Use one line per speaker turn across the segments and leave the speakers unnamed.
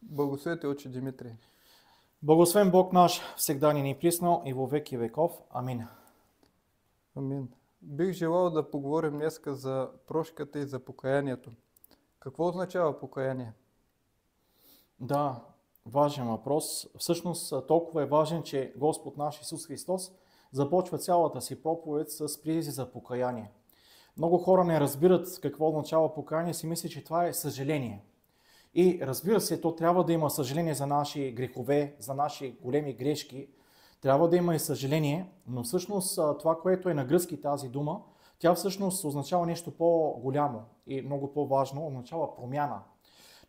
Благословете, отче Димитрий.
Благословен Бог наш, всегда ни присно и во веки веков. Амин.
Амин. Бих желал да поговорим днеска за прошката и за покаянието. Какво означава покаяние?
Да, важен въпрос. Всъщност толкова е важен, че Господ наш Исус Христос започва цялата си проповед с призив за покаяние. Много хора не разбират какво означава покаяние, си мислят, че това е съжаление. И разбира се, то трябва да има съжаление за наши грехове, за наши големи грешки. Трябва да има и съжаление, но всъщност това, което е на гръцки тази дума, тя всъщност означава нещо по-голямо и много по-важно, означава промяна.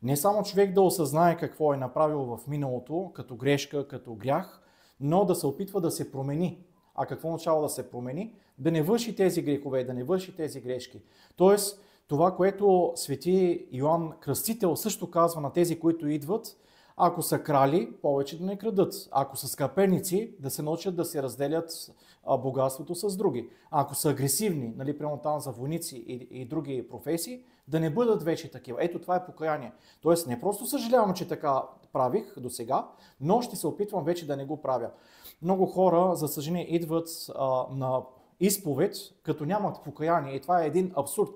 Не само човек да осъзнае какво е направил в миналото, като грешка, като грях, но да се опитва да се промени. А какво означава да се промени? Да не върши тези грехове, да не върши тези грешки. Тоест, това, което свети Йоан Кръстител също казва на тези, които идват, ако са крали, повече да не крадат. Ако са скъперници, да се научат да се разделят богатството с други. Ако са агресивни, примерно там за войници и други професии, да не бъдат вече такива. Ето това е покаяние. Тоест не просто съжалявам, че така правих до сега, но ще се опитвам вече да не го правя. Много хора, за съжаление, идват на изповед, като нямат покаяние. И това е един абсурд.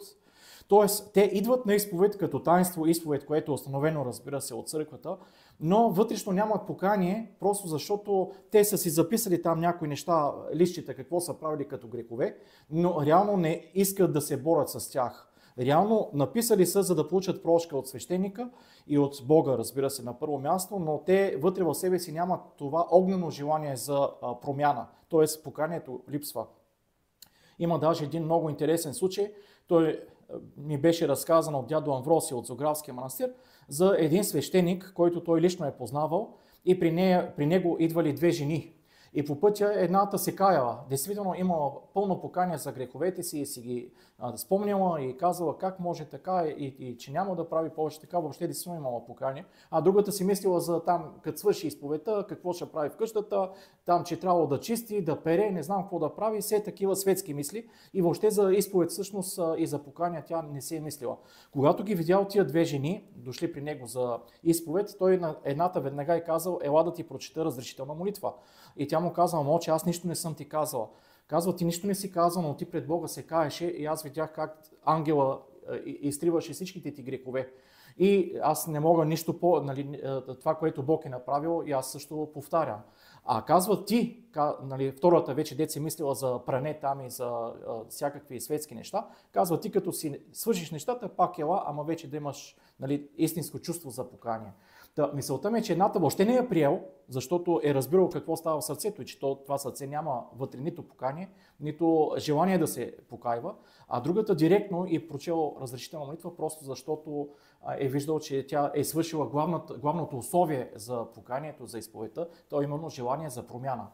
Тоест, те идват на изповед като таинство, изповед, което е установено, разбира се, от църквата, но вътрешно нямат покаяние, просто защото те са си записали там някои неща, листчета, какво са правили като грехове, но реално не искат да се борят с тях. Реално написали са, за да получат прошка от свещеника и от Бога, разбира се, на първо място, но те вътре в себе си нямат това огнено желание за промяна, т.е. покаянието липсва. Има даже един много интересен случай, той ми беше разказан от дядо Амвросий от Зографския манастир, за един свещеник, който той лично е познавал и при него идвали две жени. И по пътя едната се каяла. Действително имала пълно покаяние за греховете си и си ги спомняла и казала как може така и че няма да прави повече така, въобще действително имала покаяние. А другата си мислила за там, като свърши изповедта, какво ще прави в къщата, там, че трябвало да чисти, да пере, не знам какво да прави, все такива светски мисли. И въобще за изповед всъщност и за покаяние тя не се е мислила. Когато ги видял тия две жени, дошли при него за изповед, той на едната веднага е казал: ела да ти прочита разрешителна молитва. И тя му казва: мълчи, аз нищо не съм ти казала. Казва: ти нищо не си казал, но ти пред Бога се каеше и аз видях как ангела изтриваше всичките ти грехове. И аз не мога нищо това, което Бог е направил, и аз също повтарям. А казва ти, втората вече дет си мислила за пране там и за всякакви светски неща, казва ти като си свършиш нещата, пак ела, ама вече да имаш истинско чувство за покаяние. Мисълта ми е, че едната въобще не е приел, защото е разбирал какво става в сърцето и че това сърце няма вътре нито покаяние, нито желание да се покайва, а другата директно е прочел разрешителна молитва, просто защото е виждал, че тя е свършила главното условие за покаянието, за изповедта, то е именно желание за промяна.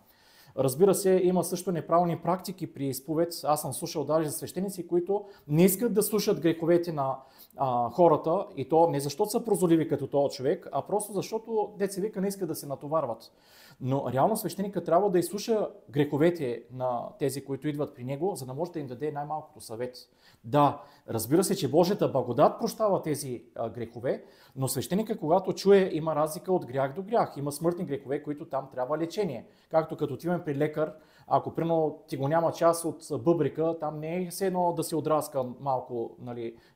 Разбира се, има също неправилни практики при изповед. Аз съм слушал даже за свещеници, които не искат да слушат греховете на хората, и то не защото са прозорливи като този човек, а просто защото деца вика не искат да се натоварват. Но реално свещеника трябва да изслуша греховете на тези, които идват при него, за да може да им даде най-малкото съвет. Да, разбира се, че Божията благодат прощава тези грехове, но свещеника, когато чуе, има разлика от грях до грях. Има смъртни грехове, които там трябва лечение. Както като отиваме при лекар, ако примерно ти го няма част от бъбрика, там не е все едно да се отраска малко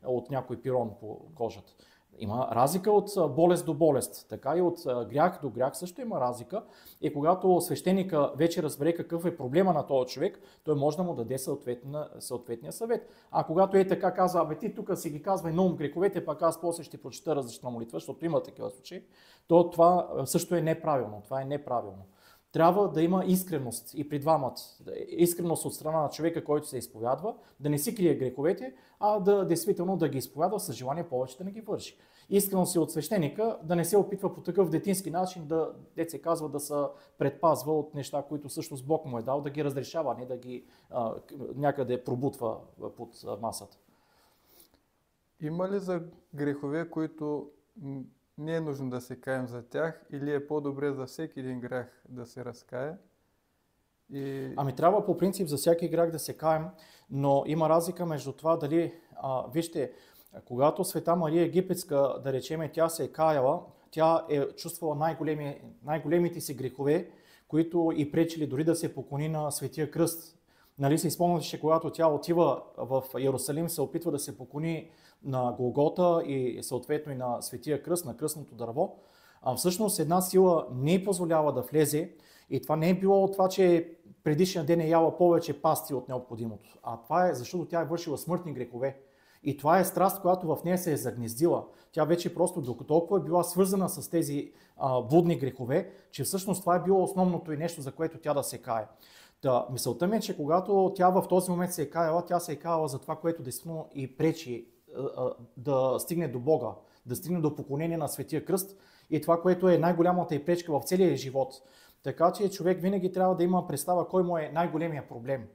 от някой пирон по кожата. Има разлика от болест до болест, така и от грях до грях също има разлика. И когато свещеника вече разбере какъв е проблема на този човек, той може да му даде съответния съвет. А когато е така казва: ти тук си ги казвай на ум греховете, пак аз после ще прочита различна молитва, защото има такива случаи, то това също е неправилно. Това е неправилно. Трябва да има искреност и при двамата. Искреност от страна на човека, който се изповядва, да не си крие греховете, а действително да ги изповядва с желание повече да не ги върши. Искреност и от свещеника да не се опитва по такъв детински начин се казва, да се предпазва от неща, които всъщност Бог му е дал, да ги разрешава, а не да ги някъде пробутва под масата.
Има ли за грехове, които не е нужно да се каем за тях, или е по-добре за всеки един грях да се разкая?
Трябва по принцип за всеки грях да се каем, но има разлика между това дали, вижте, когато Света Мария Египетска, да речеме, тя се е каяла, тя е чувствала най-големите си грехове, които и пречили дори да се поклони на Светия кръст. Нали си спомняте, че когато тя отива в Иерусалим, се опитва да се поклони на Голгота и съответно и на Светия кръст, на кръстното дърво, всъщност една сила не й позволява да влезе и това не е било от това, че предишния ден е яла повече пасти от необходимото, а това е защото тя е вършила смъртни грехове. И това е страст, която в нея се е загнездила. Тя вече просто толкова е била свързана с тези блудни грехове, че всъщност това е било основното и нещо, за което тя да се кае. Мисълта ми е, че когато тя в този момент се е каяла, тя се е каяла за това, което действително и пречи да стигне до Бога, да стигне до поклонение на Светия кръст и това, което е най-голямата и пречка в целия живот. Така че човек винаги трябва да има представа кой му е най-големия проблем.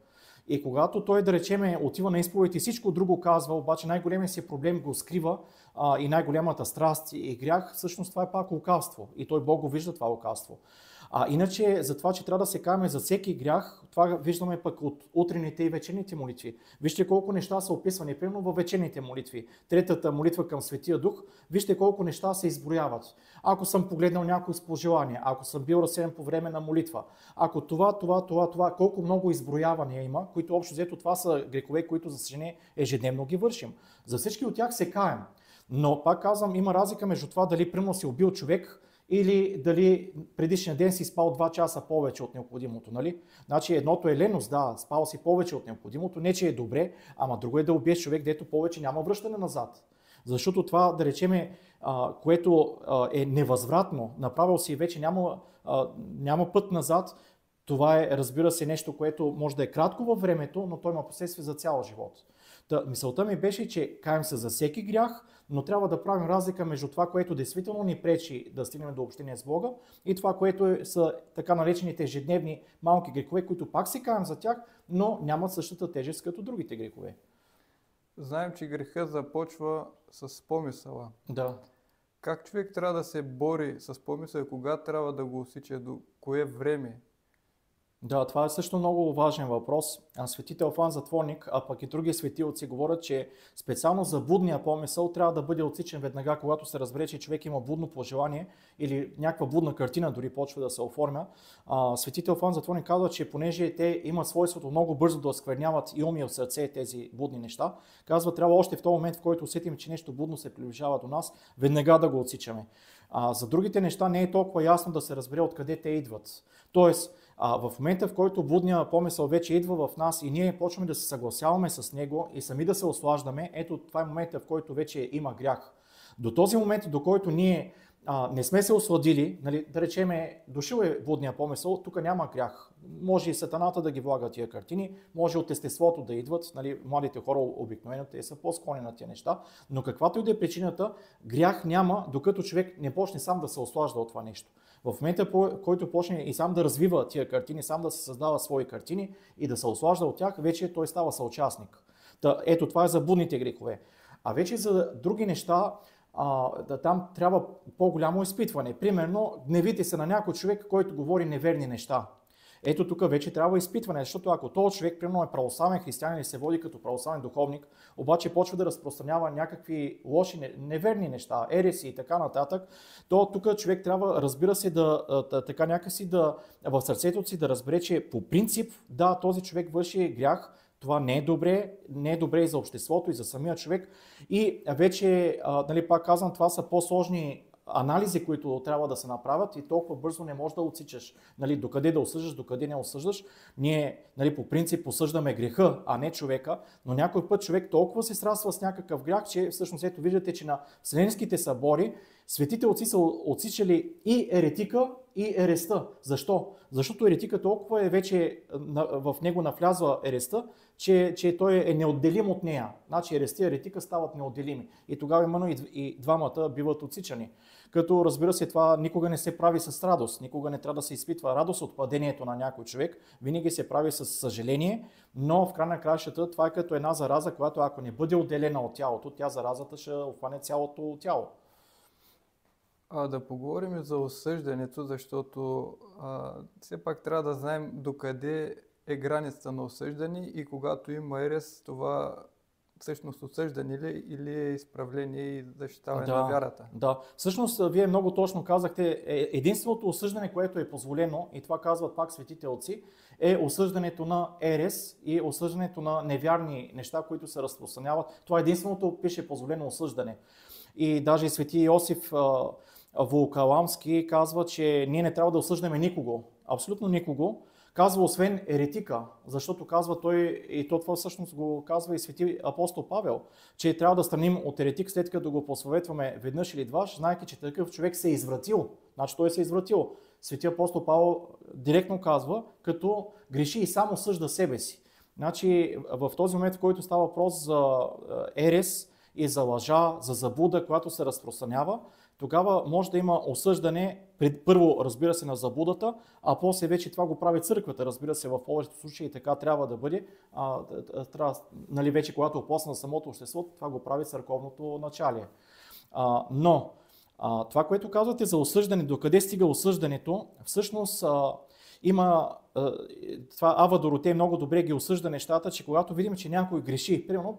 И когато той, да речеме, отива на изповед и всичко друго казва, обаче най-големия си проблем го скрива и най-голямата страст и грях, всъщност това е пак лукавство. И той Бог го вижда това лукавство. Иначе за това, че трябва да се каяме за всеки грях, това виждаме пък от утрените и вечерните молитви. Вижте колко неща са описвани, примерно във вечерните молитви. Третата молитва към Светия Дух, вижте колко неща се изброяват. Ако съм погледнал някой с пожелание, ако съм бил разсеян по време на молитва, ако това, колко много изброявания има, които общо взето това са грехове, които за съжаление ежедневно ги вършим. За всички от тях се каем. Но пак казвам, има разлика между това дали примерно си убил човек, или дали предишния ден си спал 2 часа повече от необходимото, нали? Значи едното е леност, да, спал си повече от необходимото, не че е добре, ама друго е да убиеш човек, дето повече няма връщане назад. Защото това, да речеме, което е невъзвратно, направил си и вече няма път назад, това е, разбира се, нещо, което може да е кратко във времето, но той има последствия за цял живот. Мисълта ми беше, че каем се за всеки грях, но трябва да правим разлика между това, което действително ни пречи да стигнем до общение с Бога и това, което са така наречените ежедневни малки грехове, които пак се каем за тях, но нямат същата тежест като другите грехове.
Знаем, че греха започва с помисъла.
Да.
Как човек трябва да се бори с помисъл и кога трябва да го усича, до кое време?
Да, това е също много важен въпрос. Свети Теофан Затворник, а пък и други светилци говорят, че специално за блудния помисъл трябва да бъде отсичен веднага, когато се разбере, че човек има блудно пожелание или някаква блудна картина дори почва да се оформя. Свети Теофан Затворник казва, че понеже те имат свойството много бързо да оскверняват и ум и сърце тези блудни неща, казва, трябва още в този момент, в който усетим, че нещо блудно се приближава до нас, веднага да го отсичаме. За другите неща не е толкова ясно да се разбере откъде те идват. Тоест, в момента, в който блудния помисъл вече идва в нас и ние почваме да се съгласяваме с него и сами да се ослаждаме, ето това е момента, в който вече има грях. До този момент, до който ние не сме се осладили, нали, да речеме, дошъл е блудния помисъл, тук няма грях. Може и сатаната да ги влага тия картини, може от естеството да идват, нали, младите хора обикновено те са по-склонни на тия неща, но каквато и да е причината, грях няма, докато човек не почне сам да се ослажда от това нещо. В момента, в който почне и сам да развива тия картини, сам да се създава свои картини и да се ослажда от тях, вече той става съучастник. Ето това е за блудните грехове. А вече за други неща, там трябва по-голямо изпитване. Примерно, гневите се на някой човек, който говори неверни неща. Ето тук вече трябва изпитване, защото ако този човек, примерно, е православен християнин и се води като православен духовник, обаче почва да разпространява някакви лоши, неверни неща, ереси и така нататък, то тук човек трябва, разбира се, така някакси в сърцето си да разбере, че по принцип, да, този човек върши грях, това не е добре и за обществото, и за самия човек. И вече, нали, пак казвам, това са по-сложни анализи, които трябва да се направят и толкова бързо не можеш да отсичаш. Нали, докъде да осъждаш, докъде не осъждаш. Ние, нали, по принцип осъждаме греха, а не човека, но някой път човек толкова се сраства с някакъв грях, че всъщност ето виждате, че на Вселенските събори светите отци са отсичали и еретика, и ереста. Защо? Защото еретика толкова е вече в него навлязва ереста, че той е неотделим от нея. Значи ереста и еретика стават неотделими. И тогава именно и двамата биват отсичани. Като разбира се, това никога не се прави с радост. Никога не трябва да се изпитва радост от падението на някой човек. Винаги се прави с съжаление, но в край на краищата това е като една зараза, която ако не бъде отделена от тялото, тя заразата ще обхване цялото тяло.
Да поговорим за осъждането, защото все пак трябва да знаем докъде е границата на осъждане и когато има ерес, това всъщност осъждане ли или е изправление и защитаване на
Да,
вярата?
да. Всъщност, вие много точно казахте, единственото осъждане, което е позволено, и това казват пак светите отци, е осъждането на ерес и осъждането на невярни неща, които се разпространяват. Това е единственото, пише, позволено осъждане. И даже и свети Йосиф Волокаламски казва, че ние не трябва да осъждаме никого, абсолютно никого, казва освен еретика, защото казва той, и това всъщност го казва и свети апостол Павел, че трябва да страним от еретик, след като го посъветваме веднъж или дваш, знайки, че такъв човек се е извратил. Значи той се е извратил. Свети апостол Павел директно казва, като греши и само съжда себе си. Значи в този момент, в който става въпрос за ерес и за лъжа, за заблуда, която се разпространява, тогава може да има осъждане, първо, разбира се, на заблудата, а после вече това го прави църквата, разбира се, в повечето случаи така трябва да бъде. Нали, вече когато опосна самото общество, това го прави църковното началие. Но това, което казвате за осъждане, докъде стига осъждането, всъщност има, това Ава Доротей много добре ги осъжда нещата, че когато видим, че някой греши, примерно,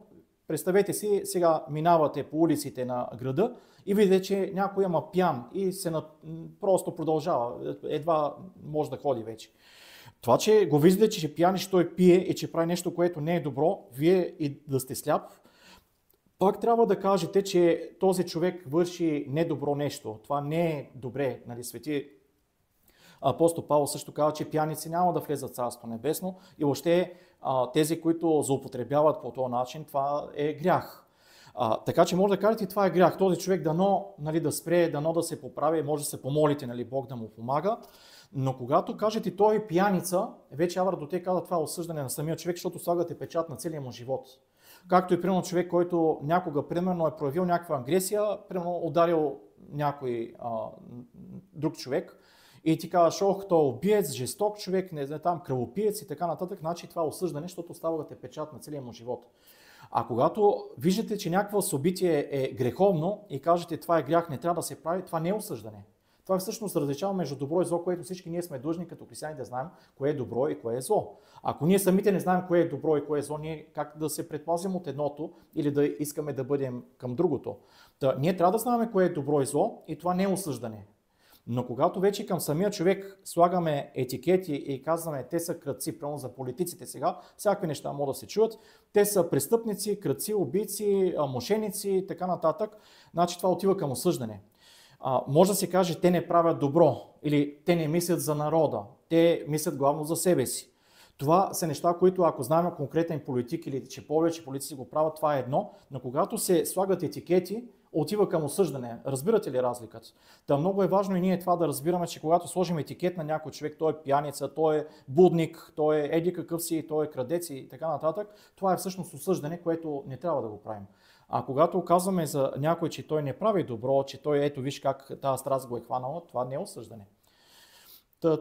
представете си, сега минавате по улиците на града и видите, че някой има пиян и просто продължава, едва може да ходи вече. Това, че го виждате, че пиян и че той пие и че прави нещо, което не е добро, вие и да сте сляп, пак трябва да кажете, че този човек върши недобро нещо. Това не е добре. Нали, свети апостол Павел също казва, че пияници няма да влезат в Царство небесно и въобще тези, които злоупотребяват по този начин, това е грях. Така че може да кажете, това е грях. Този човек дано, нали, да спре, дано да се поправи, може да се помолите, нали, Бог да му помага. Но когато кажете, той е пияница, вече Ава Доротей казва, това е осъждане на самия човек, защото слагате печат на целия му живот. Както и примерно човек, който някога примерно е проявил някаква агресия, примерно ударил някой друг човек и ти казваш, ох, той е убиец, жесток човек, не знам, там кръвопиец и така нататък, значи това е осъждане, защото слагате печат на целия му живот. А когато виждате, че някакво събитие е греховно и кажете, това е грях, не трябва да се прави, това не е осъждане. Това всъщност различава между добро и зло, което всички ние сме длъжни като християни да знаем кое е добро и кое е зло. Ако ние самите не знаем кое е добро и кое е зло, ние как да се предпазим от едното или да искаме да бъдем към другото. Ние трябва да знаем кое е добро и зло и това не е осъждане. Но когато вече към самия човек слагаме етикети и казваме, те са крадци, прямо за политиците сега, всякакви неща могат да се чуят, те са престъпници, крадци, убийци, мошеници и така нататък, значи това отива към осъждане. Може да се каже, те не правят добро или те не мислят за народа, те мислят главно за себе си. Това са неща, които ако знаем конкретен политик или че повече политици го правят, това е едно, но когато се слагат етикети, отива към осъждане. Разбирате ли разликата? Та много е важно и ние това да разбираме, че когато сложим етикет на някой човек, той е пияница, той е будник, той е еди какъв си, той е крадец и така нататък, това е всъщност осъждане, което не трябва да го правим. А когато казваме за някой, че той не прави добро, че той ето виж как тази страст го е хванала, това не е осъждане.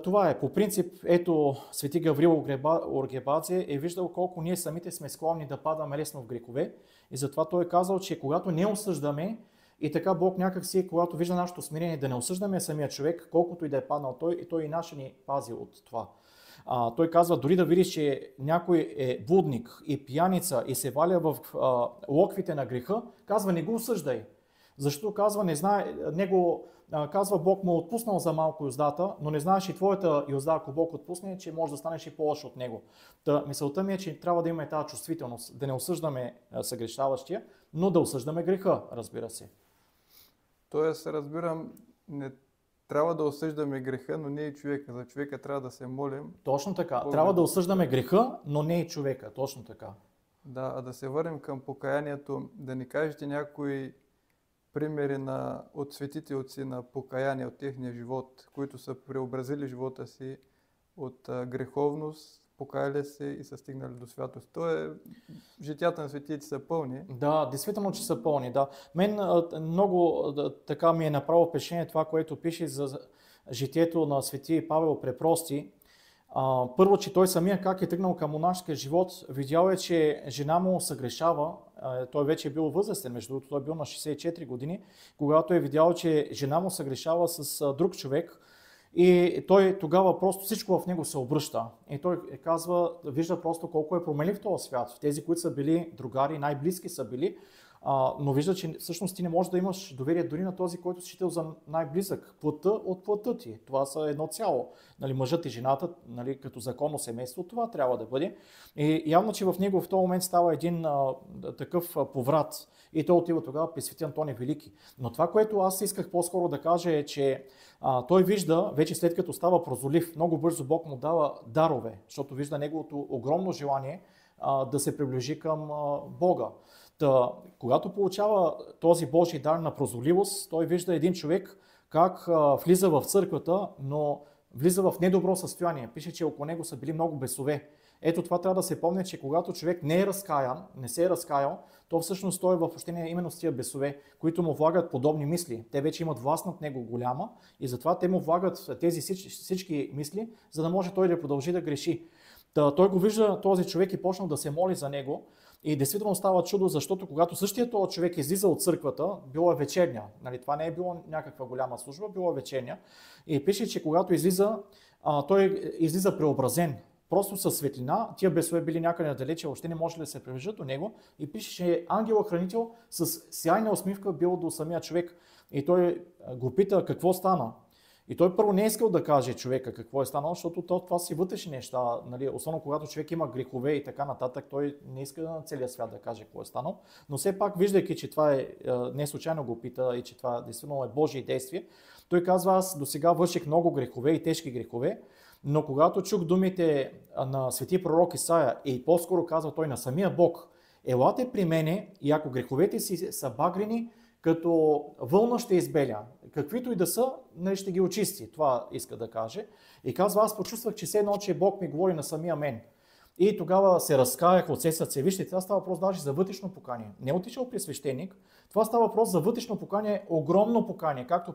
Това е. По принцип, ето свети Гаврил Оргебадзе е виждал колко ние самите сме склонни да падаме лесно в грехове и затова той е казал, че когато не осъждаме и така Бог някакси, когато вижда нашето смирение да не осъждаме самия човек, колкото и да е паднал той, и той и наше ни пази от това. Той казва, дори да видиш, че някой е блудник и пияница и се валя в локвите на греха, казва, не го осъждай. Защото казва, не знае, казва, Бог му е отпуснал за малко юздата, но не знаеш и твоята юзда, ако Бог отпусне, че може да станеш и по-лош от него. Мисълта ми е, че трябва да имаме тази чувствителност, да не осъждаме съгрешаващия, но да осъждаме греха, разбира се.
Тоест, разбирам, не трябва да осъждаме греха, но не и човека. За човека трябва да се молим.
Точно така. Трябва да осъждаме греха, но не и човека. Точно така.
Да, а да се върнем към покаянието, да ни кажете някои примери от светите отци на покаяние от техния живот, които са преобразили живота си от греховност, покаяли се и са стигнали до святост. Житията на светите са пълни.
Да, действително, че са пълни. Да. Мен много така ми е направо впечатление това, което пише за житието на свети Павел Препрости. Първо, че той самия как е тръгнал към монашеския живот, видял е, че жена му съгрешава. Той вече е бил възрастен, между другото, той е бил на 64 години, когато е видял, че жена му съгрешава с друг човек И той тогава просто всичко в него се обръща. И той казва, вижда просто колко е променлив този свят. Тези, които са били другари, най-близки са били, но вижда, че всъщност ти не можеш да имаш доверие дори на този, който си считал за най-близък. Плътта от плътта ти. Това са едно цяло. Нали, мъжът и жената, нали, като законно семейство, това трябва да бъде. И явно, че в него в този момент става един такъв поврат. И той отива тогава при свети Антоний Велики. Но това, което аз исках по-скоро да кажа е, че той вижда, вече след като става прозорлив, много бързо Бог му дава дарове, защото вижда неговото огромно желание да се приближи към Бога. Когато получава този Божий дар на прозорливост, той вижда един човек как влиза в църквата, но влиза в недобро състояние. Пише, че около него са били много бесове. Ето това трябва да се помни, че когато човек не е разкаян, не се е разкаял, то всъщност той е в общение именно с тия бесове, които му влагат подобни мисли. Те вече имат власт над него голяма и затова те му влагат тези всички мисли, за да може той да продължи да греши. Той го вижда този човек и почнал да се моли за него. И действително става чудо, защото когато същия този човек излиза от църквата, било е вечерня. Нали, това не е било някаква голяма служба, било е вечерня. И пише, че когато излиза, той излиза преобразен. Просто със светлина, тия бесове били някъде надалече, още не може да се приближат до него. И пише, че ангел-хранител с сяйна усмивка бил до самия човек. И той го пита какво стана. И той първо не е искал да каже човека какво е станало, защото това си вътрешни неща. Нали? Особено когато човек има грехове и така нататък, той не иска на целия свят да каже какво е станало. Но все пак, виждайки, че това е не случайно го пита и че това действително е Божие действие, той казва, аз досега върших много грехове и тежки грехове, но когато чух думите на свети пророк Исаия и по-скоро казва той на самия Бог, елате при мене и ако греховете си са багрени, като вълна ще избеля, каквито и да са, нали, ще ги очисти. Това иска да каже. И казва, аз почувствах, че все едно, че Бог ми говори на самия мен. И тогава се разкаях от все сърце. Вижте, това става въпрос даже за вътрешно покание. Не отишъл при свещеник, това става въпрос за вътрешно покание, огромно покание, както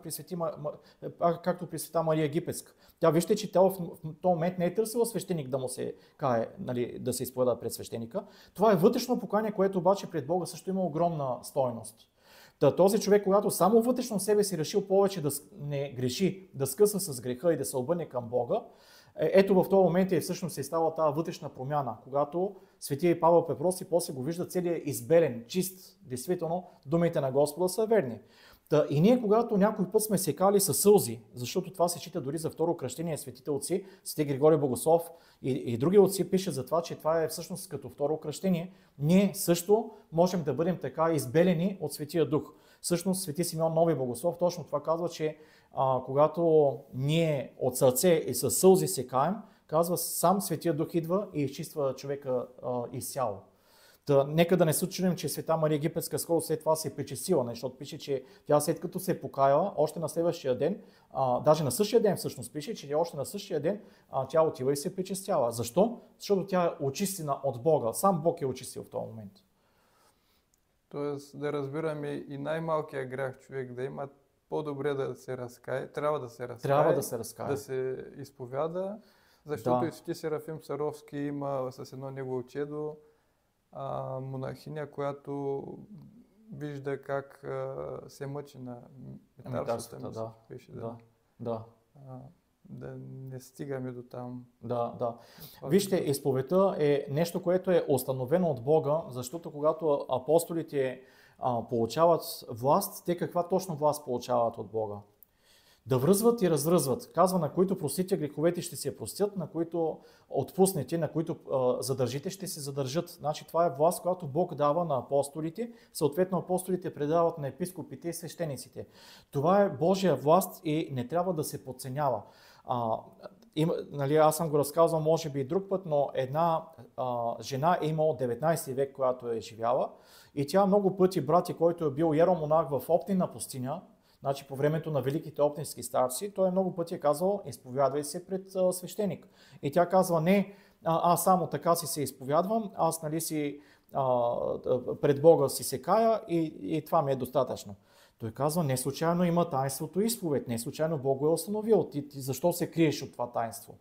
при света Мария Египетска. Тя вижте, че тя в този момент не е търсила свещеник да му се кае, нали, да се изповяда пред свещеника. Това е вътрешно покание, което обаче пред Бога също има огромна стойност. Този човек, когато само вътрешно себе си решил повече да не греши, да скъса с греха и да се обърне към Бога, ето в този момент всъщност се става тази вътрешна промяна, когато светия Павел Петроси после го вижда целият избелен, чист, действително думите на Господа са верни. И ние, когато някой път сме секали със сълзи, защото това се счита дори за второ кръщение, светите отци, свети Григорий Богослов и други отци пишат за това, че това е всъщност като второ кръщение, ние също можем да бъдем така избелени от Светия Дух. Всъщност свети Симеон Нови Богослов точно това казва, че когато ние от сърце и със сълзи се каем, казва сам Светия Дух идва и изчиства човека изцяло. Нека да не се чудим, че света Мария Египетска скоро след това се е причастила, защото пише, че тя след като се е покаяла, още на следващия ден, даже на същия ден всъщност пише, че още на същия ден тя отива и се причастява. Защо? Защото тя е очистена от Бога. Сам Бог е очистил в този момент.
Тоест да разбираме и най-малкият грях човек да има, по-добре да се разкае, трябва да се разкае, да се изповяда, защото и свети Серафим Саровски има с едно негово чедо монахиня, която вижда как се мъчи на метарствата. Да не стигаме до там.
Да. Вижте, изповедта е нещо, което е установено от Бога, защото когато апостолите получават власт, те каква точно власт получават от Бога? Да връзват и развръзват. Казва, на които простите греховете ще се простят, на които отпуснете, на които задържите ще се задържат. Значи това е власт, която Бог дава на апостолите, съответно апостолите предават на епископите и свещениците. Това е Божия власт и не трябва да се подценява. Нали, аз съм го разказвал може би и друг път, но една жена е имала 19 век, която е живяла и тя много пъти брати, който е бил еромонах в Оптина пустиня, значи по времето на великите оптински старци, той много пъти е казал, изповядвай се пред свещеник. И тя казва, не, аз само така си се изповядвам, аз нали си пред Бога си се кая и това ми е достатъчно. Той казва, не случайно има таинството изповед, не случайно Бог го е установил. Ти защо се криеш от това таинство?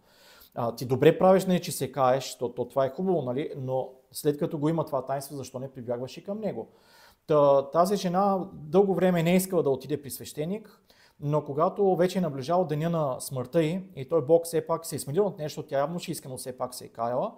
Ти добре правиш, не, че се каеш, то това е хубаво, нали? Но след като го има това таинство, защо не прибягваш и към него? Тази жена дълго време не е искала да отиде при свещеник, но когато вече е наближал деня на смъртта й и той Бог все пак се е смирил от нещо, тя явно, че искрено все пак се е каяла,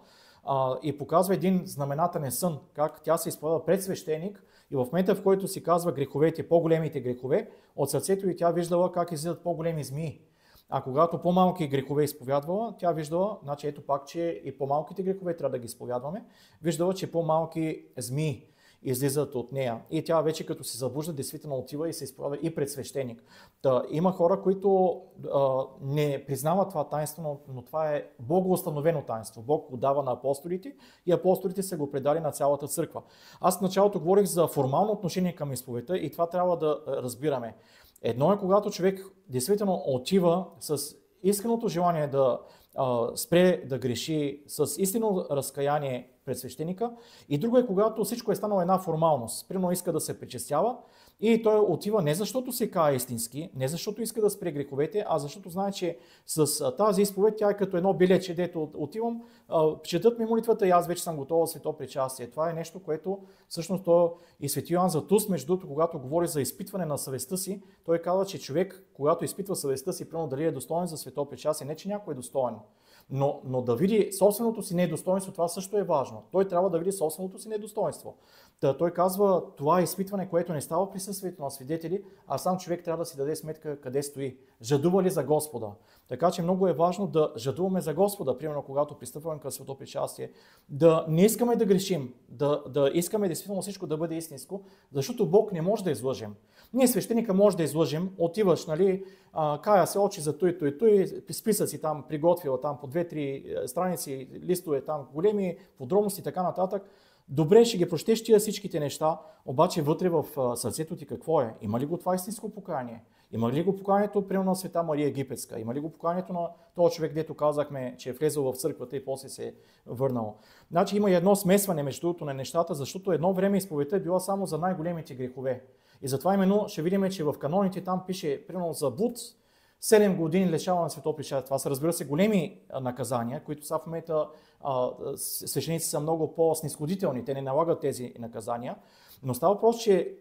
и показва един знаменателен сън, как тя се изповядва пред свещеник и в момента, в който си казва греховете, по-големите грехове, от сърцето й тя виждала как излизат по-големи змии. А когато по-малки грехове изповядвала, тя виждала, значи ето пак, че и по-малките грехове трябва да ги изповядваме, виждала, че по-малки змии излизат от нея. И тя вече като се забужда, действително отива и се изповядва и пред свещеник. Има хора, които не признават това таинство, но това е богоустановено таинство. Бог го дава на апостолите и апостолите са го предали на цялата църква. Аз в началото говорих за формално отношение към изповедта и това трябва да разбираме. Едно е когато човек действително отива с искреното желание да спре да греши, с истинно разкаяние пред свещеника, и друго е когато всичко е станало една формалност. Примерно иска да се причестява и той отива не защото се кае истински, не защото иска да спре греховете, а защото знае, че с тази изповед тя е като едно билече, дето отивам, четат ми молитвата и аз вече съм готова за свето причастие. Това е нещо, което всъщност той и свети Йоан Златоуст, между другото, когато говори за изпитване на съвестта си, той казва, че човек, когато изпитва съвестта си, примерно дали е достоен за свето причастие, не че някой е достоен, но да види собственото си недостоинство, това също е важно. Той трябва да види собственото си недостоинство. Той казва, това е изпитване, което не става в присъствието на свидетели, а сам човек трябва да си даде сметка къде стои. Жадува ли за Господа? Така че много е важно да жадуваме за Господа, примерно когато пристъпваме към свето причастие, да не искаме да грешим, да искаме действително всичко да бъде истинско, защото Бог не може да излъжем. Ние свещеника може да излъжем, отиваш, нали, кая се очи за той, списъци там, приготвила там по 2-3 страници, листове там, големи подробности и така нататък. Добре, ще ги прочетеш тия всичките неща, обаче вътре в сърцето ти какво е? Има ли го това истинско покаяние? Има ли го покаянието, примерно на света Мария Египетска? Има ли го покаянието на този човек, дето казахме, че е влезъл в църквата и после се е върнал? Значи има едно смесване между другото на нещата, защото едно време изповедта е била само за най-големите грехове. И затова именно ще видим, че в каноните там пише, примерно за блуд, 7 години лишаване на свето причастие. Това са, разбира се, големи наказания, които са в момента свещеници са много по-снисходителни. Те не налагат тези наказания. Но става въпрос, че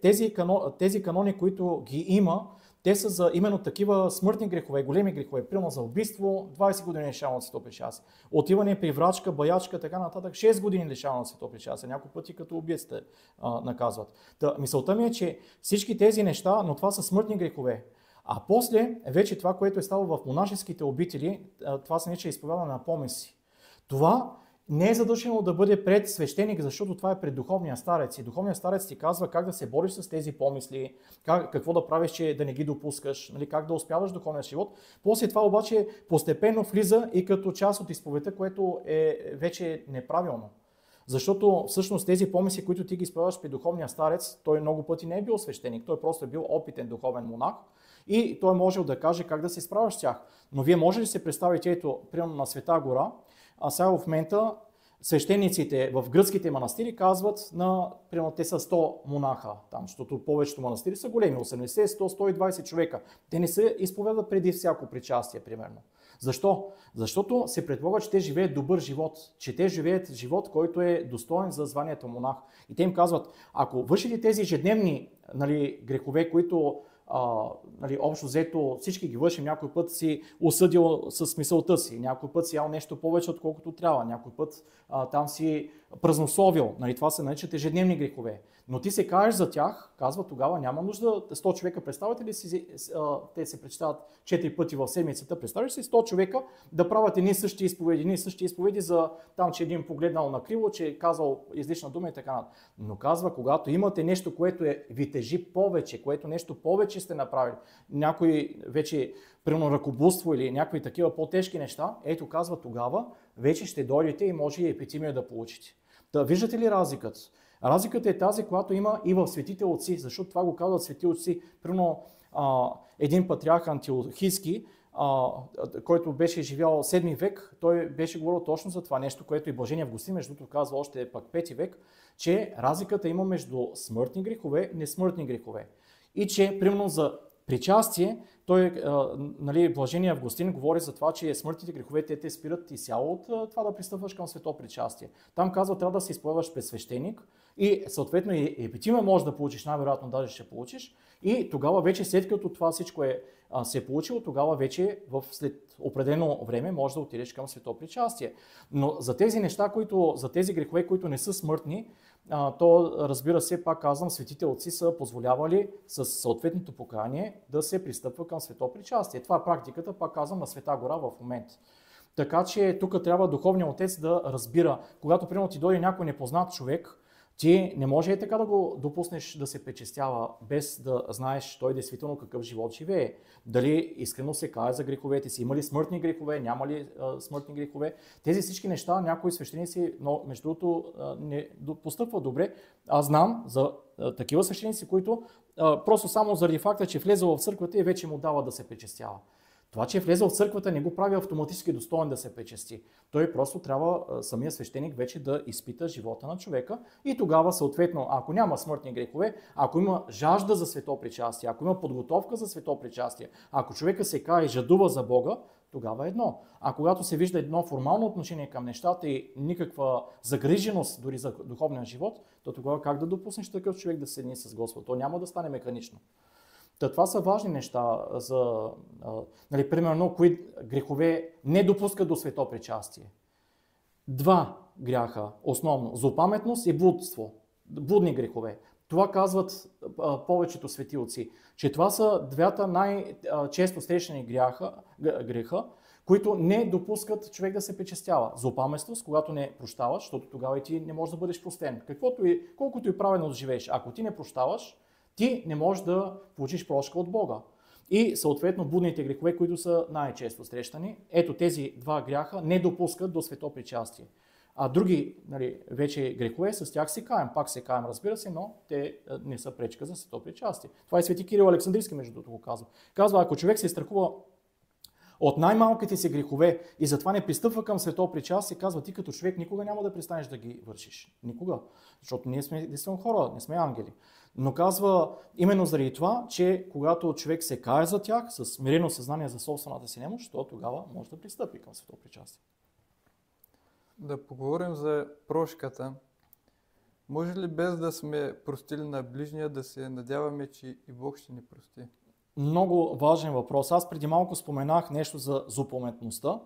тези канони, които ги има, те са за именно такива смъртни грехове, големи грехове. Примерно за убийство, 20 години лишаване на свето причастие. Отиване при врачка, баячка, така нататък, 6 години лишаване на свето причастие. Няколко пъти като убийците наказват. Мисълта ми е, че всички тези неща, но това са смъртни грехове. А после, вече това, което е ставало в монашеските обители, това се нарича изповядане на помисли. Това не е задължено да бъде пред свещеник, защото това е пред духовния старец. И духовният старец ти казва как да се бориш с тези помисли, какво да правиш, че да не ги допускаш, нали, как да успяваш в духовния живот. После това обаче постепенно влиза и като част от изповедта, което е вече неправилно. Защото всъщност тези помисли, които ти ги изповядаш при духовния старец, той много пъти не е бил свещеник, той просто е бил опитен духовен монах и той можел да каже как да се справяш с тях. Но вие може ли се представите, ето, примерно на Света гора, а сега в момента свещениците в гръцките манастири казват, примерно те са 100 монаха, там, защото повечето манастири са големи, 80, 100, 120 човека. Те не се изповядат преди всяко причастие, примерно. Защо? Защото се предполага, че те живеят добър живот, че те живеят живот, който е достоен за званието монах. И те им казват, ако вършите тези ежедневни, нали, грехове, които нали, общо взето всички ги вършим, някой път си осъдил с мисълта си, някой път си ял нещо повече, отколкото трябва, някой път там си празнословил. Нали, това се наричат ежедневни грехове. Но ти се кажеш за тях, казва тогава няма нужда 100 човека, представете ли си, те се прочитават 4 пъти в седмицата, представиш си 100 човека да правят едни същи изповеди за там, че един погледнал накриво, че е казал излишна дума и така нататък. Но казва, когато имате нещо, което ви тежи повече, което нещо повече сте направили, някой вече примерно ръкоблудство или някакви такива по-тежки неща, ето казва тогава, вече ще дойдете и може и епитимия да получите. Виждате ли разликата? Разликата е тази, която има и в светите отци, защото това го казват свети отци. Примерно един патриарх Антиохийски, който беше живял 7 век, той беше говорил точно за това нещо, което и Блажен Августин, между другото казва още пак 5 век, че разликата има между смъртни грехове и несмъртни грехове. И че, примерно за причастие, той, нали, Блажен Августин говори за това, че смъртните грехове те спират изцяло от това да пристъпваш към свето причастие. Там казва, трябва да се изповядваш пред свещеник И съответно и епитима може да получиш, най-вероятно даже ще получиш. И тогава вече, след като това всичко се е получило, тогава вече след определено време може да отидеш към свето причастие. Но за тези неща, за тези грехове, които не са смъртни, то, разбира се, пак казвам, светите отци са позволявали с съответното покаяние да се пристъпва към свето причастие. Това е практиката, пак казвам, на Света гора в момента. Така че тук трябва духовният отец да разбира, когато примерно ти дойде някой непознат човек, ти не може и така да го допуснеш да се пречестява, без да знаеш той действително какъв живот живее. Дали искрено се кае за греховете си, има ли смъртни грехове, няма ли смъртни грехове. Тези всички неща някои свещеници, но между другото не постъпват добре. Аз знам за такива свещеници, които просто само заради факта, че влезъл в църквата и вече му дава да се пречестява. Това, че е влезъл в църквата, не го прави автоматически достоен да се пречести. Той просто трябва самия свещеник вече да изпита живота на човека и тогава съответно, ако няма смъртни грехове, ако има жажда за свето причастие, ако има подготовка за свето причастие, ако човека се кае и жадува за Бога, тогава е едно. А когато се вижда едно формално отношение към нещата и никаква загриженост дори за духовния живот, то тогава как да допуснеш такъв човек да седни с Господ? То няма да стане механично. Това са важни неща за, примерно, кои грехове не допускат до свето причастие. Два гряха, основно, злопаметност и блудство, блудни грехове. Това казват повечето свети отци, че това са двата най-често срещани греха, които не допускат човек да се причестява. Злопаметност, когато не прощаваш, защото тогава и ти не можеш да бъдеш простен. Колкото и правилно да живееш, ако ти не прощаваш, ти не можеш да получиш прошка от Бога. И съответно блудните грехове, които са най-често срещани, ето тези два гряха не допускат до свето причастие. А други вече грехове, с тях се каем. Пак се каем, разбира се, но те не са пречка за свето причастие. Това е свети Кирил Александрийски, между другото, го казва. Казва, ако човек се страхува от най-малките си грехове и затова не пристъпва към свето причастие, казва, ти като човек никога няма да престанеш да ги вършиш. Никога. Защото ние сме действително хора, не сме ангели. Но казва именно заради това, че когато човек се кае за тях, с смирено съзнание за собствената си немощ, то тогава може да пристъпи към свето причастие.
Да поговорим за прошката. Може ли без да сме простили на ближния да се надяваме, че и Бог ще ни прости?
Много важен въпрос. Аз преди малко споменах нещо за злопаметността,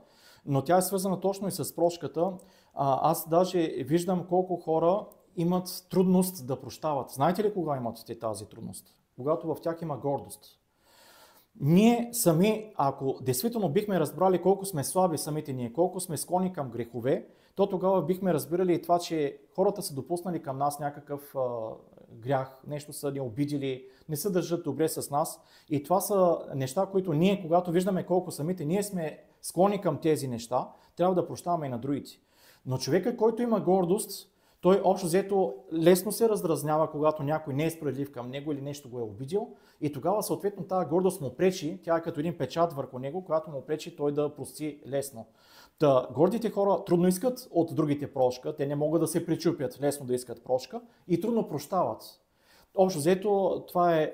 но тя е свързана точно и с прошката. Аз даже виждам колко хора имат трудност да прощават. Знаете ли кога имат тази трудност? Когато в тях има гордост. Ние сами, ако действително бихме разбрали колко сме слаби самите ние, колко сме склонни към грехове, то тогава бихме разбирали и това, че хората са допуснали към нас някакъв грях, нещо са ни обидили, не се държат добре с нас. И това са неща, които ние, когато виждаме колко самите ние сме склонни към тези неща, трябва да прощаваме и на другите. Но човекът, който има гордост, той общо взето лесно се раздразнява, когато някой не е справедлив към него или нещо го е обидил, и тогава съответно тази гордост му пречи, тя е като един печат върху него, която му пречи той да прости лесно. Гордите хора трудно искат от другите прошка, те не могат да се причупят лесно да искат прошка и трудно прощават. Общо взето това е,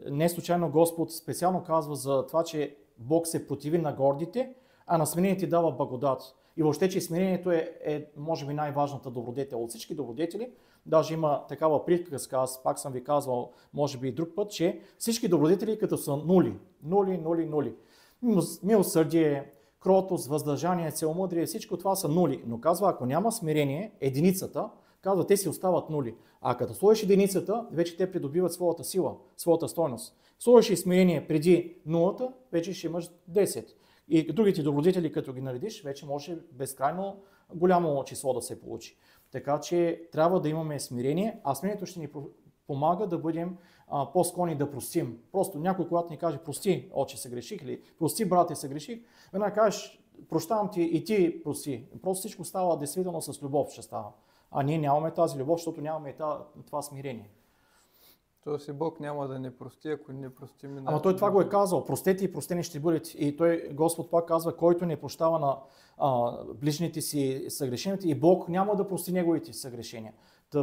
не случайно Господ специално казва за това, че Бог се противи на гордите, а на смирените дава благодат. И въобще, че смирението е може би най-важната добродетел от всички добродетели. Даже има такава приказка, аз пак съм ви казвал, може би и друг път, че всички добродетели като са нули. Милосърдие, кротост, въздържание, целомъдрие, всичко това са нули. Но казва, ако няма смирение, единицата, казва, те си остават нули. А като сложиш единицата, вече те придобиват своята сила, своята стойност. Сложиш и смирение преди нулата, вече ще имаш 10. И другите добродетели, като ги наредиш, вече може безкрайно голямо число да се получи. Така че трябва да имаме смирение, а смирението ще ни помага да бъдем по-склонни да простим. Просто някой, когато ни каже, прости, отче, се греших, или прости, брате, се греших, веднага кажеш, прощавам ти и ти прости. Просто всичко става действително с любов, ще става. А ние нямаме тази любов, защото нямаме това смирение.
Тоест и Бог няма да не прости, ако не простим.
Ама той това го е казал, простете и простени ще бъдете. И той, Господ пак казва, който не прощава на ближните си съгрешенията, и Бог няма да прости неговите съгрешения.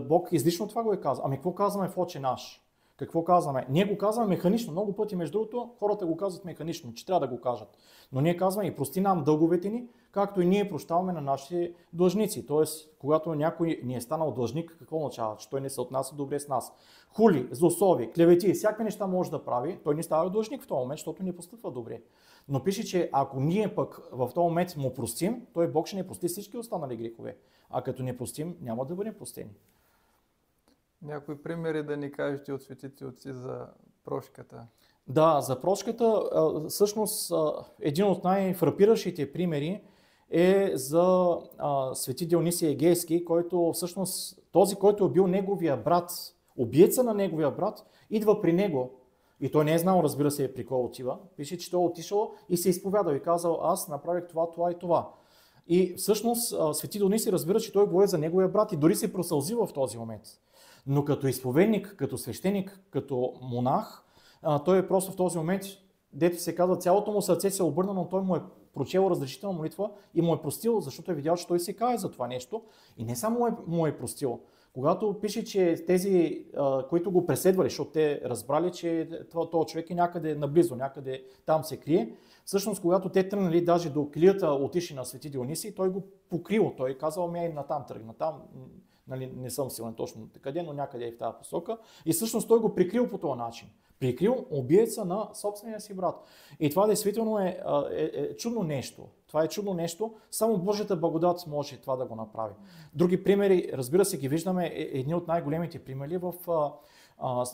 Бог излично това го е казал. Ами какво казваме в Отче наш? Какво казваме? Ние го казваме механично. Много пъти, между другото, хората го казват механично, че трябва да го кажат. Но ние казваме и прости нам дълговете ни, както и ние прощаваме на нашите длъжници. Тоест, когато някой ни е станал длъжник, какво означава? Че той не се отнася добре с нас. Хули, злослови, клевети, всякакви неща може да прави, той не става длъжник в този момент, защото не постъпва добре. Но пише, че ако ние пък в този момент му простим, той Бог ще не прости всички останали грехове. А като не простим, няма да бъдем простени.
Някои примери да ни кажете от светите отци за прошката?
Да, за прошката, всъщност един от най-фрапиращите примери е за свети Дионисий Егейски, който всъщност този, който е бил неговия брат, убиеца на неговия брат, идва при него. И той не е знал, разбира се, при кой отива. Пише, че той отишъл и се изповядал и казал, аз направих това, това и това. И всъщност свети Дионисий разбира, че той говори за неговия брат и дори се просълзи в този момент. Но като изповедник, като свещеник, като монах, той е просто в този момент, дето се казва, цялото му сърце се е обърнало, но той му е прочел разрешителна молитва и му е простил, защото е видял, че той се кае за това нещо. И не само му е простил. Когато пише, че тези, които го преследвали, защото те разбрали, че този човек е някъде наблизо, някъде там се крие, всъщност когато те тръгнали даже до килията отишли на свети Дионисий, той го покрил. Той е казал, натам тръгна, там, нали, не съм сигурен точно къде, но някъде е в тази посока. И всъщност той го прикрил по този начин. Прикрил убиеца на собствения си брат. И това действително е чудно нещо. Това е чудно нещо. Само Божията благодат може това да го направи. Други примери, разбира се, ги виждаме. Едни от най-големите примери в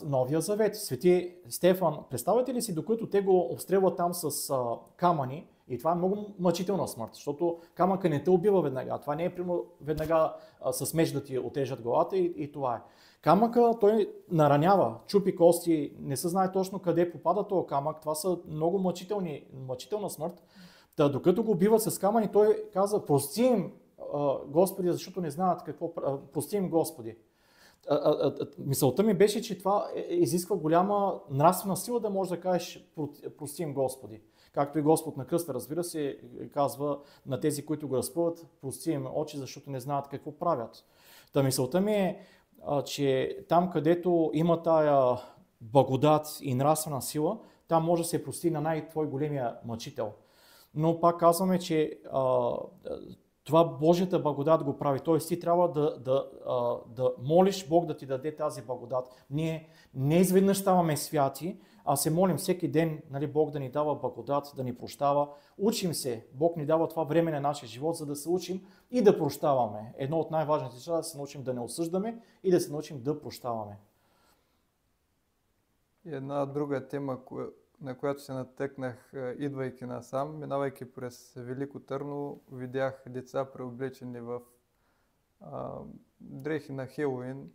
Новия Завет. Свети Стефан, представете ли си, докато те го обстрелват там с камъни, и това е много мъчителна смърт, защото камъка не те убива веднага. Това не е примерно веднага с меч да ти отежат главата и това е. Камъка той наранява, чупи кости, не се знае точно къде попада този камък. Това са много мъчителна смърт. Та, докато го убиват с камъни, той каза, прости им, Господи, защото не знаят какво, прости им, Господи. Мисълта ми беше, че това изисква голяма нравствена сила да можеш да кажеш, прости им, Господи. Както и Господ на кръста, разбира се, казва на тези, които го разпъват, прости им очи, защото не знаят какво правят. Та мисълта ми е, че там, където има тая благодат и нравствена сила, там може да се прости на най-твой големия мъчител. Но пак казваме, че това Божията благодат го прави. Т.е. ти трябва да молиш Бог да ти даде тази благодат. Ние не изведнъж ставаме святи, а се молим всеки ден, нали, Бог да ни дава благодат, да ни прощава. Учим се. Бог ни дава това време на нашия живот, за да се учим и да прощаваме. Едно от най-важните неща е да се научим да не осъждаме и да се научим да прощаваме.
И една друга тема, на която се натъкнах, идвайки насам, минавайки през Велико Търново, видях деца преоблечени в дрехи на Хелоуин.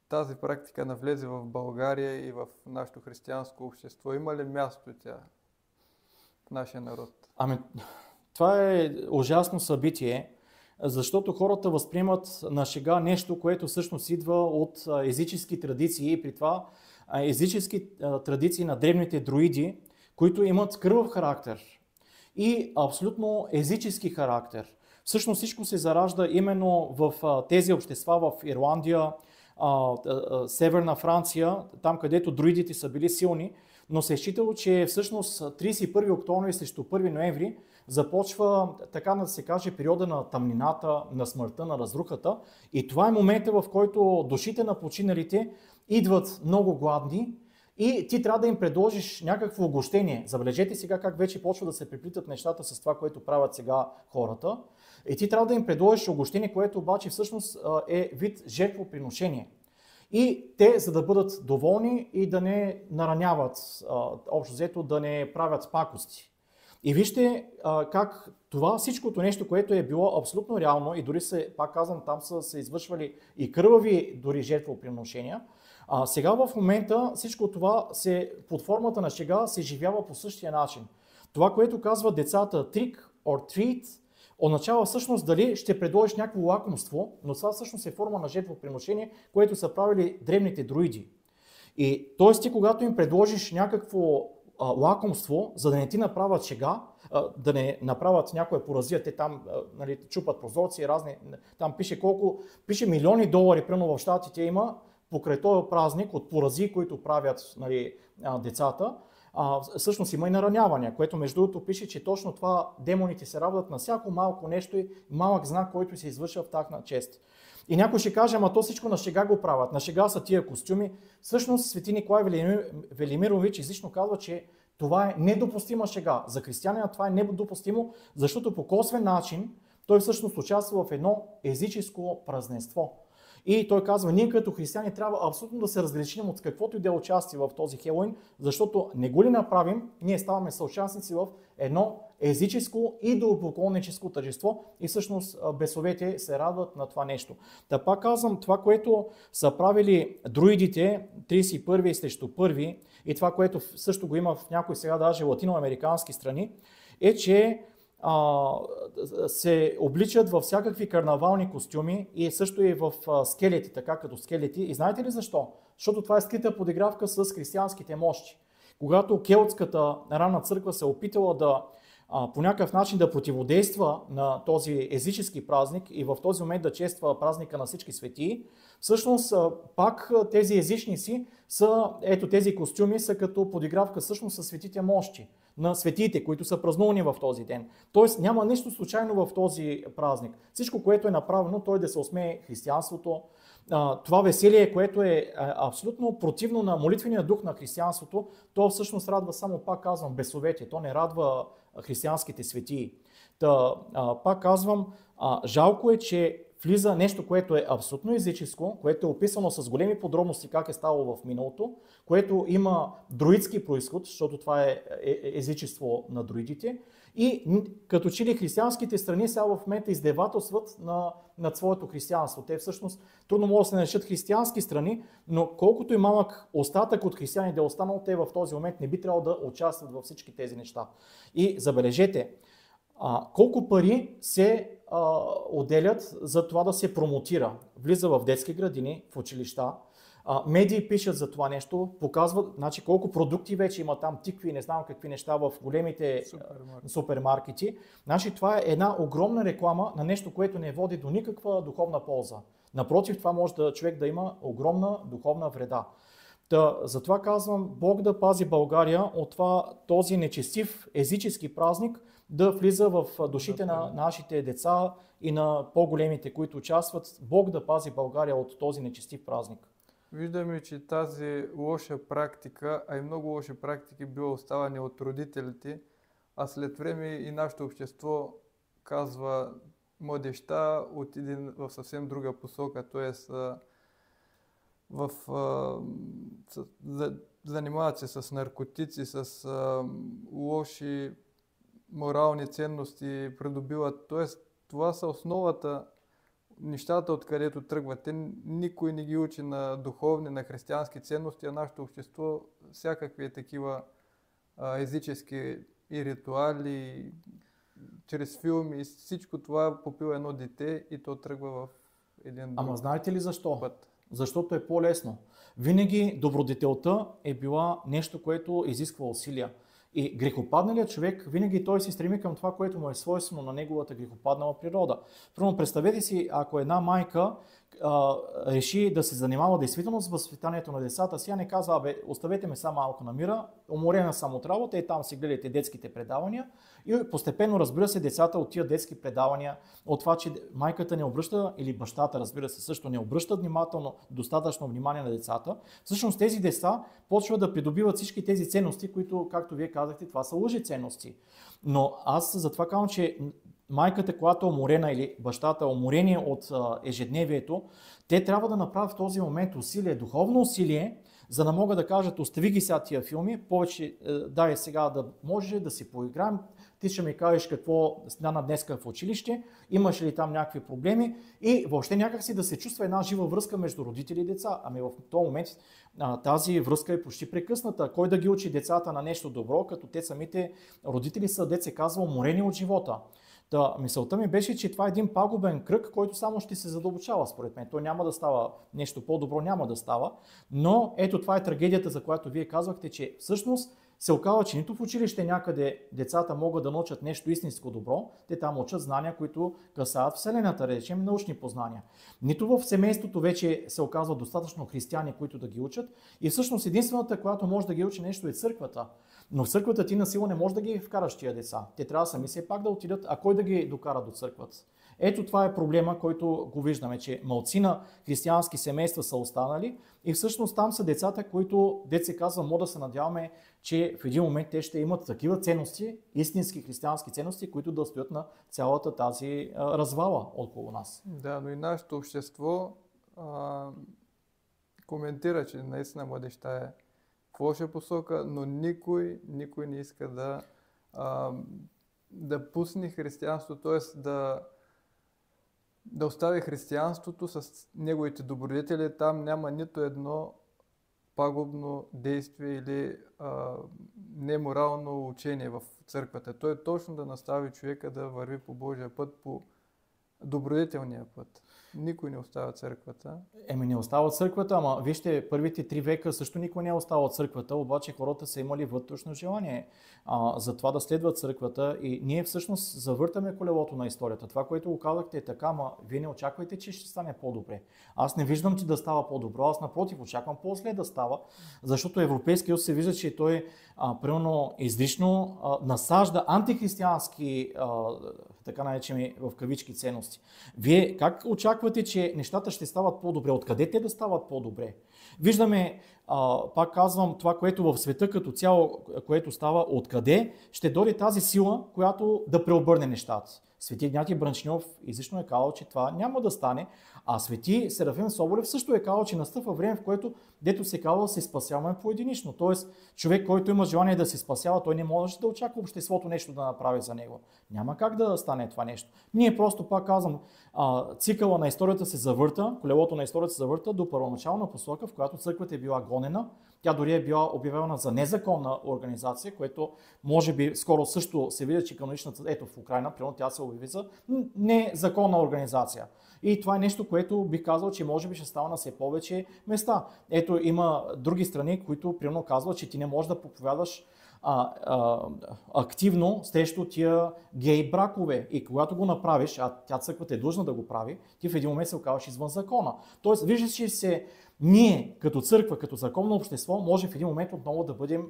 Тази практика навлезе в България и в нашето християнско общество. Има ли място тя в нашия народ?
Ами, това е ужасно събитие, защото хората възприемат на шега нещо, което всъщност идва от езически традиции и при това езически традиции на древните друиди, които имат кървав характер и абсолютно езически характер. Всъщност всичко се заражда именно в тези общества в Ирландия, Северна Франция, там където друидите са били силни, но се е считало, че всъщност 31 октомври срещу 1 ноември започва, така да се каже, периода на тъмнината, на смъртта, на разрухата. И това е момента, в който душите на починалите идват много гладни и ти трябва да им предложиш някакво угощение. Забележете сега как вече почва да се преплитат нещата с това, което правят сега хората. И ти трябва да им предложиш угощение, което обаче всъщност е вид жертвоприношение. И те, за да бъдат доволни и да не нараняват, общо взето да не правят пакости. И вижте как това всичкото нещо, което е било абсолютно реално и дори пак казвам, там са се извършвали и кървави дори жертвоприношения, сега в момента всичко това под формата на шега се живява по същия начин. Това, което казват децата trick or treat, означава всъщност дали ще предложиш някакво лакомство, но това всъщност е форма на жертвоприношение, което са правили древните друиди. И т.е. ти когато им предложиш някакво лакомство, за да не ти направят шега, да не направят някоя поразия, те там нали, чупат прозорци и разни, там пише милиони долари, примерно в щатите има, покрай този празник от поразии, които правят, нали, децата, всъщност има и наранявания, което между другото пише, че точно това демоните се радват на всяко малко нещо и малък знак, който се извършва в тяхна чест. И някой ще каже, ама то всичко на шега го правят, на шега са тия костюми. Всъщност свети Николай Велимирович излично казва, че това е недопустима шега. За християнина това е недопустимо, защото по косвен начин той всъщност участва в едно езическо празненство. И той казва, ние като християни трябва абсолютно да се разграничим от каквото и да е участие в този Хелоуин, защото не го ли направим, ние ставаме съучастници в едно езическо и идолопоклонническо тържество и всъщност бесовете се радват на това нещо. Та пак казвам, това, което са правили друидите 31 срещу 1 и това, което също го има в някои сега даже латиноамерикански страни, е, че се обличат във всякакви карнавални костюми и също и в скелети, така като скелети. И знаете ли защо? Защото това е скрита подигравка с християнските мощи. Когато келтската ранна църква се опитала да по някакъв начин да противодейства на този езически празник и в този момент да чества празника на всички светии, всъщност пак тези езичници са, ето тези костюми са като подигравка всъщност със светите мощи на светиите, които са празнувани в този ден. Тоест няма нищо случайно в този празник. Всичко, което е направено, той да се усмее християнството, това веселие, което е абсолютно противно на молитвения дух на християнството, то всъщност радва само, пак казвам, бесовете, то не радва християнските светии. Пак казвам, жалко е, че влиза нещо, което е абсолютно езическо, което е описано с големи подробности как е ставало в миналото, което има друидски произход, защото това е езичество на друидите. И като че ли християнските страни сега в момента издевателстват над своето християнство. Те всъщност трудно могат да се наречат християнски страни, но колкото и малък остатък от християни да е останал, те в този момент не би трябвало да участват във всички тези неща. И забележете, колко пари се отделят за това да се промотира. Влиза в детски градини, в училища, медии пишат за това нещо, показват, значи, колко продукти вече има там, тикви, не знам какви неща в големите супермаркети. Значи, това е една огромна реклама на нещо, което не води до никаква духовна полза. Напротив, това може човек да има огромна духовна вреда. Затова казвам, Бог да пази България от този нечестив езически празник да влиза в душите на нашите деца и на по-големите, които участват. Бог да пази България от този нечестив празник.
Виждаме, че тази лоша практика, а и много лоши практики бива оставани от родителите, а след време и нашето общество казва младежта отиде в съвсем друга посока, т.е. занимават се с наркотици, с лоши морални ценности, придобиват. Т.е. това са основата, нещата, откъдето тръгват. Никой не ги учи на духовни, на християнски ценности, а нашето общество всякакви такива езически и ритуали, чрез филми, всичко това попива едно дете и то тръгва в един друг.
Ама знаете ли защо?
Път.
Защото е по-лесно. Винаги добродетелта е била нещо, което изисква усилия. И грехопадналият човек, винаги той се стреми към това, което му е свойствено на неговата грехопаднала природа. Примерно, представете си, ако една майка реши да се занимава действително с възпитанието на децата си, а не казва, оставете ме само малко на мира, уморена съм от работа и там си гледайте детските предавания. И постепенно, разбира се, децата от тия детски предавания, от това, че майката не обръща, или бащата, разбира се, също не обръщат достатъчно внимание на децата, всъщност тези деца почват да придобиват всички тези ценности, които, както вие казахте, това са лъжи ценности. Но аз затова казвам, че майката, която е уморена, или бащата е уморени от ежедневието, те трябва да направят в този момент усилие, духовно усилие, за да могат да кажат, остави ги сега тия филми, повече дай сега да може да си поиграем, ти ще ми кажеш какво стана днеска в училище, имаш ли там някакви проблеми и въобще някакси да се чувства една жива връзка между родители и деца. Ами в този момент тази връзка е почти прекъсната. Кой да ги учи децата на нещо добро, като те самите родители са, деца казва, уморени от живота. Мисълта ми беше, че това е един пагубен кръг, който само ще се задълбочава според мен. Той няма да става нещо по-добро, няма да става. Но ето това е трагедията, за която вие казвахте, че всъщност се оказва, че нито в училище някъде децата могат да научат нещо истинско добро, те там учат знания, които касаят Вселената, речем научни познания. Нито в семейството вече се оказва достатъчно християни, които да ги учат, и всъщност единствената, която може да ги учи нещо, е църквата. Но в църквата ти насила не можеш да ги вкараш тия деца. Те трябва сами все пак да отидат, а кой да ги докара до църквата? Ето това е проблема, който го виждаме, че малцина християнски семейства са останали и всъщност там са децата, които, се казва, може да се надяваме, че в един момент те ще имат такива ценности, истински християнски ценности, които да стоят на цялата тази развала около нас.
Да, но и нашето общество коментира, че наистина младежта е в лоша посока, но никой не иска да пусне християнството, т.е. да остави християнството с неговите добродетели. Там няма нито едно пагубно действие или неморално учение в църквата. То е точно да настави човека да върви по Божия път, по добродетелния път. Никой не остава църквата.
Не остава църквата, ама вижте, първите 3 века също никой не е остава от църквата, обаче хората са имали вътрешно желание за това да следват църквата и ние всъщност завъртаме колелото на историята. Това, което го казахте е така, ама вие не очаквайте, че ще стане по-добре. Аз не виждам, че да става по-добро, аз напротив очаквам по-зле да става, защото Европейския съюз се вижда, че той примерно излишно насажда антихристиянски, така наречени в кавички, ценности. Вие как очаквате, че нещата ще стават по-добре? Откъде те да стават по-добре? Виждаме, пак казвам, това, което в света като цяло, което става, откъде ще дойде тази сила, която да преобърне нещата. Свети Игнатий Брънчньов излишно е казал, че това няма да стане, а Свети Серафим Соболев също е казал, че настъпва време, в което, дето се казва, се спасяваме поединично. Тоест, човек, който има желание да се спасява, той не може да очаква обществото нещо да направи за него. Няма как да стане това нещо. Ние просто, пак казвам, цикъла на историята се завърта, колелото на историята се завърта до първоначална посока, в която църквата е била гонена. Тя дори е била обявена за незаконна организация, което може би скоро също се види, че каноничната, ето в Украйна, примерно тя се обяви за незаконна организация. И това е нещо, което бих казал, че може би ще става на все повече места. Ето има други страни, които примерно казват, че ти не можеш да проповядваш активно срещу тия гей бракове. И когато го направиш, а тя църквата е длъжна да го прави, ти в един момент се оказваш извън закона. Тоест, виждаш, че ние като църква, като законно общество, може в един момент отново да бъдем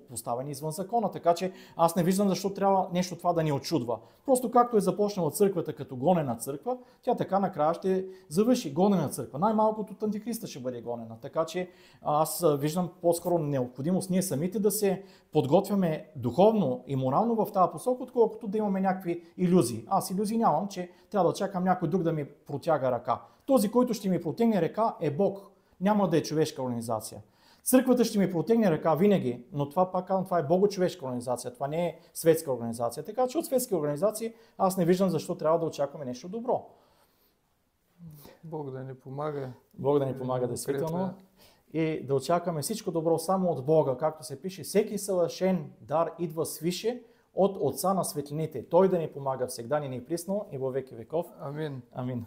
поставени извън закона. Така че аз не виждам защо трябва нещо това да ни очудва. Просто както е започнала църквата като гонена църква, тя така накрая ще завърши гонена църква. Най-малкото от Антихриста ще бъде гонена. Така че аз виждам по-скоро необходимост ние самите да се подготвяме духовно и морално в тази посока, отколкото да имаме някакви илюзии. Аз илюзии нямам, че трябва да чакам някой друг да ми протяга ръка. Този, който ще ми протегне ръка, е Бог. Няма да е човешка организация. Църквата ще ми протегне ръка винаги, но това, пак казвам, това е богочовешка организация, това не е светска организация. Така че от светски организации аз не виждам защо трябва да очакваме нещо добро.
Бог да ни помага.
Бог да ни помага действително. И да очакваме всичко добро само от Бога, както се пише, всеки съвършен дар идва свише от Отца на светлините. Той да ни помага всегда, ни е приснал и във веки веков.
Амин.
Амин.